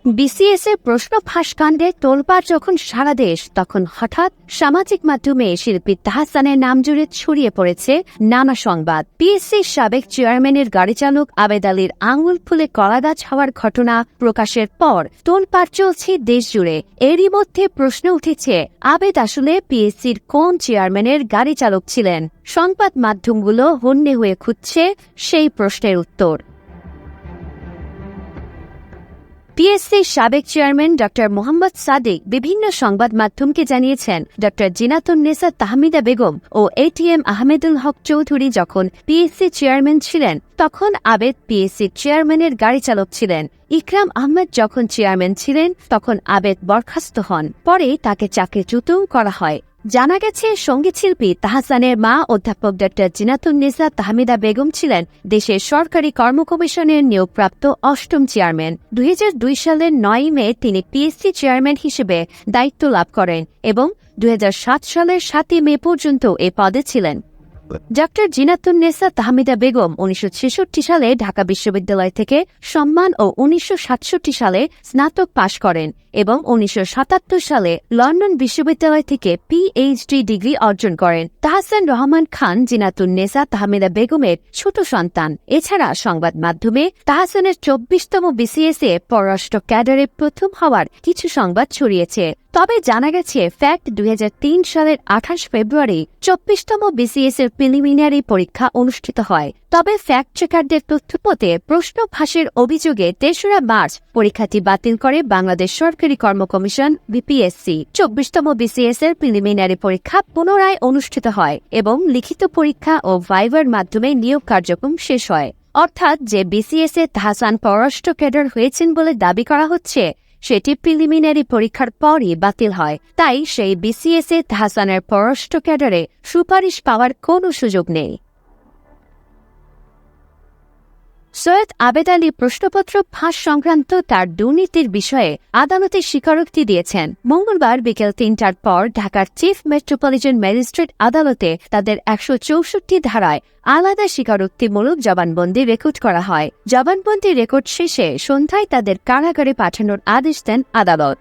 BCS এর প্রশ্ন ফাঁস কাণ্ডে তোলপাড় যখন সারা দেশ, তখন হঠাৎ সামাজিক মাধ্যমে শিল্পী তাহসানের নাম জুড়ে ছড়িয়ে পড়েছে নানা সংবাদ। পিএসসির সাবেক চেয়ারম্যানের গাড়ি চালক আবেদ আলীর আঙুল ফুলে কলাগাছ হওয়ার ঘটনা প্রকাশের পর তোলপাড় চলছে দেশ জুড়ে। এরই মধ্যে প্রশ্ন উঠেছে, আবেদ আসলে পিএসসির কোন চেয়ারম্যানের গাড়ি চালক ছিলেন? সংবাদ মাধ্যমগুলো হন্যে হয়ে খুঁজছে সেই প্রশ্নের উত্তর। পিএসসির সাবেক চেয়ারম্যান ড মোহাম্মদ সাদিক বিভিন্ন সংবাদ মাধ্যমকে জানিয়েছেন, ড জিনাতুন্নেসা তাহমিদা বেগম ও এটিএম আহমেদুল হক চৌধুরী যখন পিএসসি চেয়ারম্যান ছিলেন, তখন আবেদ পিএসসির চেয়ারম্যানের গাড়ি চালক ছিলেন। ইকরাম আহমেদ যখন চেয়ারম্যান ছিলেন, তখন আবেদ বরখাস্ত হন। পরে তাকে চাকরিচ্যুতও করা হয়। জানা গেছে, সঙ্গীতশিল্পী তাহসানের মা অধ্যাপক ড জিনাতুন্নেসা তাহমিদা বেগম ছিলেন দেশের সরকারি কর্ম কমিশনের নিয়োগপ্রাপ্ত ৮ম চেয়ারম্যান। ২০০২ সালের ৯ মে তিনি পিএসসি চেয়ারম্যান হিসেবে দায়িত্ব লাভ করেন এবং ২০০৭ সালের ৭ মে পর্যন্ত এ পদে ছিলেন। ড জিনাতুন্নেসা তাহমিদা বেগম ১৯৬৬ সালে ঢাকা বিশ্ববিদ্যালয় থেকে সম্মান ও ১৯৬৭ সালে স্নাতক পাশ করেন এবং ১৯৭৭ সালে লন্ডন বিশ্ববিদ্যালয় থেকে পিএইচডি ডিগ্রি অর্জন করেন। তাহসান রহমান খান জিনাতুন্নেসা তাহমিদা বেগমের ছোট সন্তান। এছাড়া সংবাদ মাধ্যমে তাহসানের ২৪তম বিসিএস এ পররাষ্ট্র ক্যাডারে প্রথম হওয়ার কিছু সংবাদ ছড়িয়েছে। তবে জানা গেছে, ফ্যাক্ট ২০০৩ সালের ২৮ ফেব্রুয়ারি ২৪তম বিসিএস এর প্রিলিমিনারি পরীক্ষা অনুষ্ঠিত হয়। তবে ফ্যাক্ট চেকারদের তথ্যপথে প্রশ্ন ফাঁসের অভিযোগে ৩রা মার্চ পরীক্ষাটি বাতিল করে বাংলাদেশ সরকারি কর্ম কমিশন বিপিএসসি। ২৪তম বিসিএস এর প্রিলিমিনারি পরীক্ষা পুনরায় অনুষ্ঠিত হয় এবং লিখিত পরীক্ষা ও ভাইভার মাধ্যমে নিয়োগ কার্যক্রম শেষ হয়। অর্থাৎ যে বিসিএস এ তাহসান পররাষ্ট্র ক্যাডার হয়েছেন বলে দাবি করা হচ্ছে, সেটি প্রিলিমিনারি পরীক্ষার পরই বাতিল হয়। তাই সেই বিসিএস এ তাহসানের পররাষ্ট্র ক্যাডারে সুপারিশ পাওয়ার কোনো সুযোগ নেই। সৈয়দ আবেদ আলী প্রশ্নপত্র ফাঁস সংক্রান্ত তার দুর্নীতির বিষয়ে আদালতে স্বীকারোক্তি দিয়েছেন। মঙ্গলবার বিকেল ৩টার পর ঢাকার চিফ মেট্রোপলিটন ম্যাজিস্ট্রেট আদালতে তাদের ১৬৪ ধারায় আলাদা স্বীকারোক্তিমূলক জবানবন্দি রেকর্ড করা হয়। জবানবন্দি রেকর্ড শেষে সন্ধ্যায় তাদের কারাগারে পাঠানোর আদেশ দেন আদালত।